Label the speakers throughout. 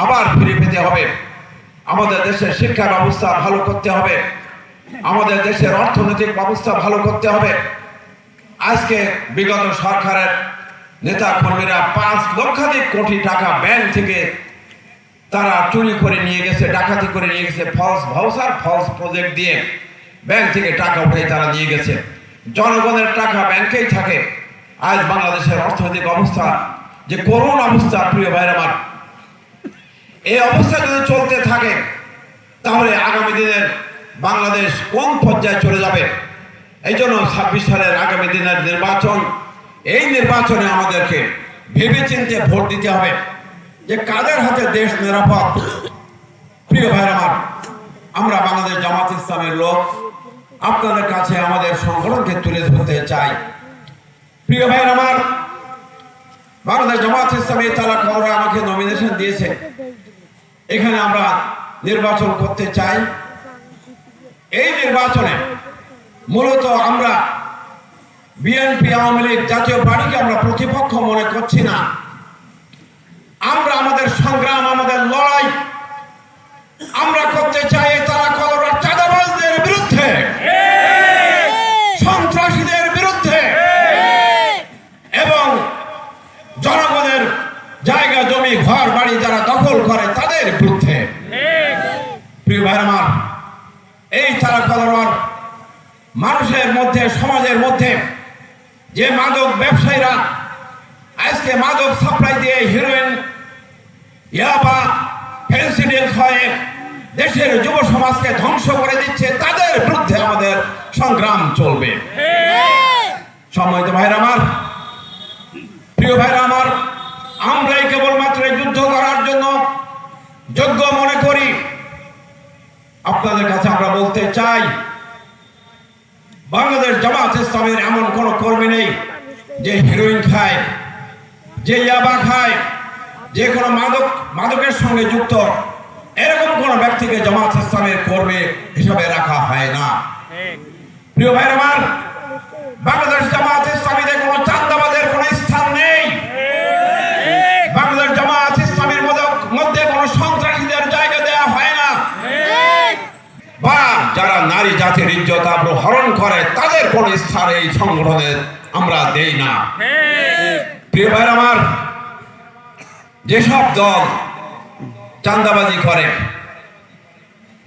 Speaker 1: আবার ফিরে পেতে হবে। আমাদের দেশের শিক্ষা ব্যবস্থা ভালো করতে হবে, আমাদের দেশের অর্থনৈতিক ব্যবস্থা ভালো করতে হবে। আজকে বিগত সরকারের নেতা কর্মীরা 5 লক্ষাধিক কোটি টাকা ব্যাংক থেকে তারা চুরি করে নিয়ে গেছে, ডাকাতি করে নিয়ে গেছে, ফলস ভাউচার ফলস প্রজেক্ট দিয়ে ব্যাংক থেকে টাকা উঠে তারা নিয়ে গেছে। জনগণের টাকা ব্যাংকেই থাকে। আজ বাংলাদেশের অর্থনৈতিক অবস্থা যে করুণ অবস্থা, প্রিয় ভাইরা আমার, এই অবস্থা যদি চলতে থাকে তাহলে আগামী দিনের বাংলাদেশ কোন পর্যায়ে চলে যাবে। এই জন্য 26 সালের আগামী দিনের নির্বাচন, এই নির্বাচনে আমাদেরকে ভেবেচিন্তে ভোট দিতে হবে যে কাদের হাতে দেশ নিরাপদ। প্রিয় ভাইরা আমার, আমরা বাংলাদেশ জামাত ইসলামের লোক আপনাদের কাছে আমাদের সংগঠনকে তুলে ধরতে চাই। প্রিয় ভাইরা আমার, বাংলাদেশ জামাত ইসলামী তারা খবরে আমাকে নমিনেশন দিয়েছে, এখানে আমরা নির্বাচন করতে চাই। এই নির্বাচনে মূলত আমরা বিএনপি, আওয়ামী লীগ, জাতীয় পার্টিকে আমরা প্রতিপক্ষ মনে করছি না। আমরা আমাদের সংগ্রাম, আমাদের লড়াই আমরা করতে চাই তারা কলরার চাঁদাবাজদের বিরুদ্ধে, সন্ত্রাসীদের বিরুদ্ধে এবং জনগণের জায়গা জমি ঘর বাড়ি যারা দখল করে তাদের বিরুদ্ধে। প্রিয় ভাই আমার, এই তারা কলরার মানুষের মধ্যে, সমাজের মধ্যে যে মাদক ব্যবসায়ীরা আজকে মাদক সাপ্লাই দিয়ে হিরোইন, ইয়াবা, ফেন্সিডিল হয়ে দেশের যুব সমাজকে ধ্বংস করে দিচ্ছে, তাদের বিরুদ্ধে আমাদের সংগ্রাম চলবে। সম্মানিত ভাইরা আমার, প্রিয় ভাইরা আমার, আমরাই কেবলমাত্র যুদ্ধ করার জন্য যোগ্য মনে করি। আপনাদের কাছে আমরা বলতে চাই, বাংলাদেশ জামাত ইসলামের এমন কোন কর্মী নেই যে হিরোইন খায়, যে ইয়াবা খায়, যে কোনো মাদকের সঙ্গে যুক্ত এরকম কোন ব্যক্তিকে জামাত ইসলামের কর্মী হিসাবে রাখা হয় না। প্রিয় ভাইরা আমার, বাংলাদেশ জামাত ইসলামীতে কোনো চাঁদাবাজের কোনো স্থান নেই। বাংলাদেশ জামাত ইসলামীর মধ্যে কোনো সন্ত্রাসীদের জায়গা দেওয়া হয় না, বা যারা নারী জাতির ইজ্জত আবরু হরণ করে তাদের কোন স্থান এই সংগঠনে আমরা দেই না। প্রিয় ভাইরা আমার, যেসব দল চাঁদাবাজি করে,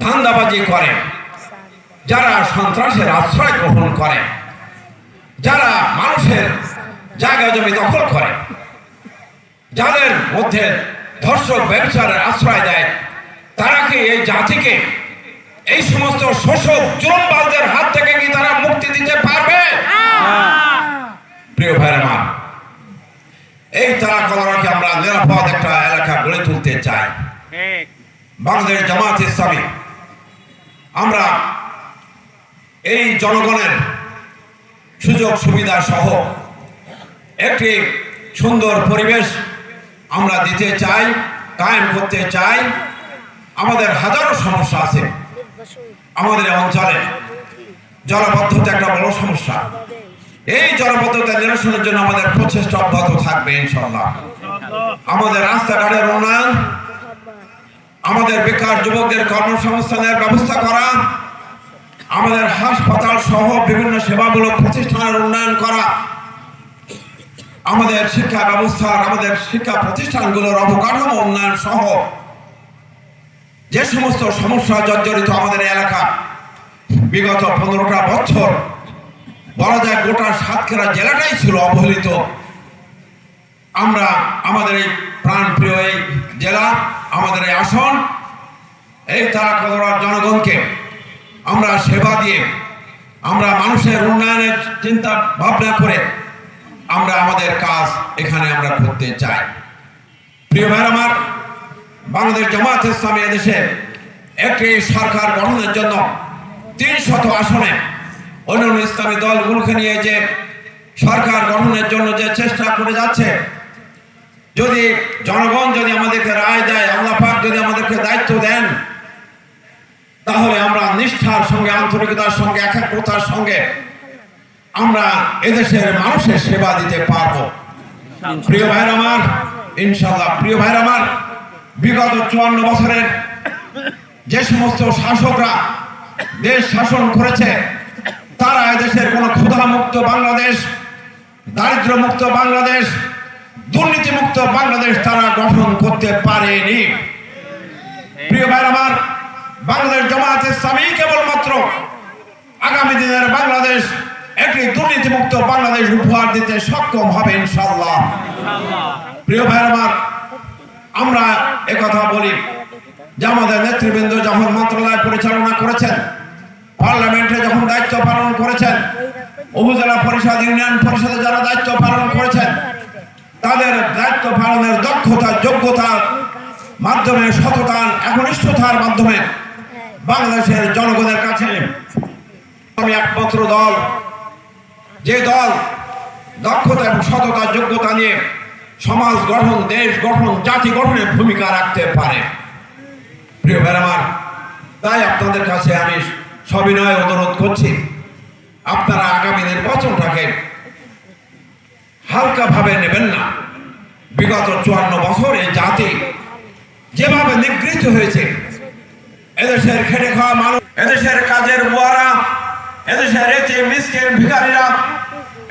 Speaker 1: ধান্দাবাজি করে, যারা সন্ত্রাসের আশ্রয় গ্রহণ করে, যারা মানুষের জায়গা জমি দখল করে, যাদের মধ্যে ধর্ষক ব্যবচারের আশ্রয় দেয়, তারা কি এই জাতিকে, এই সমস্ত শোষক জুলুমবাজদের হাত থেকে কি তারা মুক্তি দিতে পারবে? প্রিয় ভাইরা আমার, এই তারা কলরাকে আমরা নিরাপদ একটা এলাকা গড়ে তুলতে চাই। বাংলাদেশ জামাত ইসলামী আমরা এই জনগণের সুযোগ সুবিধা সহ একটি সুন্দর পরিবেশ আমরা দিতে চাই, কায়েম করতে চাই। আমাদের হাজারো সমস্যা আছে। আমাদের অঞ্চলে জলাবদ্ধতা একটা বড় সমস্যা। এই জলাবদ্ধতা নিরসনের জন্য আমাদের প্রচেষ্টা অব্যাহত থাকবে ইনশাআল্লাহ। আমাদের রাস্তাঘাটের উন্নয়ন, আমাদের বেকার যুবকদের কর্মসংস্থানের ব্যবস্থা করা, আমাদের হাসপাতাল সহ বিভিন্ন সেবামূলক প্রতিষ্ঠানের উন্নয়ন করা, আমাদের শিক্ষা ব্যবস্থার, আমাদের শিক্ষা প্রতিষ্ঠানগুলোর অবকাঠামো উন্নয়ন সহ যে সমস্ত সমস্যা জর্জরিত আমাদের এলাকা, বিগত 15টা বছর বলা যায় গোটা সাতক্ষীরা জেলাটাই ছিল অবহেলিত। আমরা আমাদের এই প্রাণপ্রিয় এই জেলা, আমাদের এই আসন, এই তারা কলরার জনগণকে আমরা সেবা দিয়ে, আমরা মানুষের উন্নয়নের চিন্তা ভাবনা করে আমরা আমাদের কাজ এখানে আমরা করতে চাই। প্রিয় ভাইরা আমার, বাংলাদেশ জামাত ইসলামী এদেশে একটি সরকার গঠনের জন্য 300 আসনে অন্যান্য ইসলামী দলগুলোকে নিয়ে যে সরকার গঠনের জন্য যে চেষ্টা করে যাচ্ছে, যদি জনগণ যদি আমাদেরকে রায় দেয়, আল্লাহ পাক যদি আমাদেরকে দায়িত্ব দেন, তাহলে আমরা নিষ্ঠার সঙ্গে, আন্তরিকতার সঙ্গে, একাগ্রতার সঙ্গে আমরা এদেশের মানুষের সেবা দিতে পারবো। প্রিয় ভাইরা আমার, ইনশাআল্লাহ। প্রিয় ভাইরা আমার, বিগত 54 বছরের যে সমস্ত শাসকরা দেশ শাসন করেছে তারা এদেশের কোনো ক্ষুধামুক্ত বাংলাদেশ, দারিদ্র মুক্ত বাংলাদেশ, দুর্নীতি মুক্ত বাংলাদেশ তারা গঠন করতে পারেনি। প্রিয় ভাই আমার, বাংলাদেশ জামায়াত ইসলামী কেবলমাত্র আগামী দিনের বাংলাদেশ একটি দুর্নীতি মুক্ত বাংলাদেশ উপহার দিতে সক্ষম হবে ইনশাআল্লাহ। প্রিয় ভাই আমার, আমরা একথা বলি যে আমাদের নেতৃবৃন্দ যখন মন্ত্রণালয় পরিচালনা করেছেন, পার্লামেন্টে যখন দায়িত্ব পালন করেছেন, উপজেলা পরিষদ, ইউনিয়ন পরিষদে যারা দায়িত্ব পালন করেছেন, তাদের দায়িত্ব পালনের দক্ষতা, যোগ্যতার মাধ্যমে, সততা, একনিষ্ঠতার মাধ্যমে বাংলাদেশের জনগণের কাছে আমি একমাত্র দল, যে দল দক্ষতা এবং সততা, যোগ্যতা নিয়ে সমাজ গঠন, দেশ গঠন, জাতি গঠনে ভূমিকা রাখতে পারে। প্রিয় ভাই আমার, তাই আপনাদের কাছে আমি সবিনয় অনুরোধ করছি, আপনারা আগামী নির্বাচনটাকে হালকা ভাবে নেবেন না। বিগত 54 বছর এই জাতি যেভাবে নিগৃহীত হয়েছে, এদেশের খেটে খাওয়া মানুষ, এদেশের কাজের বুয়ারা, এদেশের এতিম মিসকিন ভিখারীরা,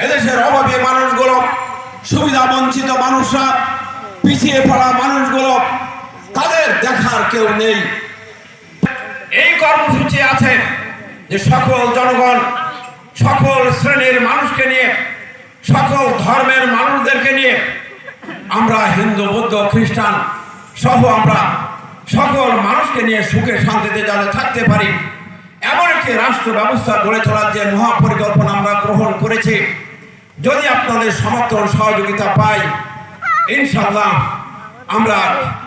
Speaker 1: এদেশের অভাবী মানুষগুলো, সুবিধা বঞ্চিত মানুষরা, পিছিয়ে পড়া মানুষগুলো, তাদের দেখার কেউ নেই। এই কর্মসূচি আছে যে সকল জনগণ, সকল শ্রেণীর মানুষকে নিয়ে, সকল ধর্মের মানুষদেরকে নিয়ে আমরা হিন্দু, বৌদ্ধ, খ্রিস্টান সহ আমরা সকল মানুষকে নিয়ে সুখে শান্তিতে যাতে থাকতে পারি, এমন একটি রাষ্ট্র ব্যবস্থা গড়ে তোলার যে মহাপরিকল্পনা আমরা গ্রহণ করেছি, যদি আপনাদের সমর্থন সহযোগিতা পাই ইনশাআল্লাহ আমরা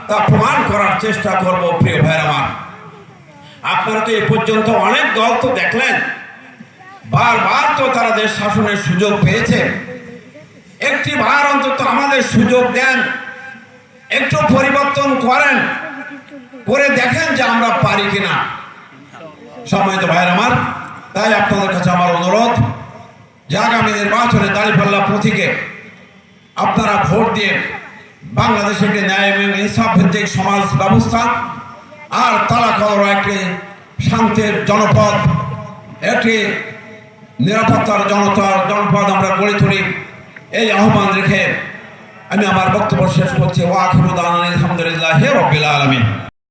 Speaker 1: তা প্রমাণ করার চেষ্টা করব। প্রিয় ভাইরা আমার, আপনারা তো এ পর্যন্ত অনেক দল তো দেখলেন, বারবার তো তারা দেশ শাসনের সুযোগ পেয়েছে। একটি বার অন্তত আমাদের সুযোগ দেন, একটু পরিবর্তন করেন, করে দেখেন যে আমরা পারি কিনা। সম্মানিত ভাইরা আমার, তাই আপনাদের কাছে আমার অনুরোধ যে আগামী নির্বাচনে দাঁড়িপাল্লা প্রতীকে আপনারা ভোট দিয়ে বাংলাদেশে একটি ন্যায় এবং ইনসাফ ভিত্তিক সমাজ ব্যবস্থা আর তালাকর একটি শান্তির জনপদ, একটি নিরাপত্তার জনপদ আমরা গড়ে তুলি, এই আহ্বান রেখে আমি আমার বক্তব্য শেষ করছি। ওয়া আখিরু দাওয়ানা আলহামদুলিল্লাহি রাব্বিল আলামিন।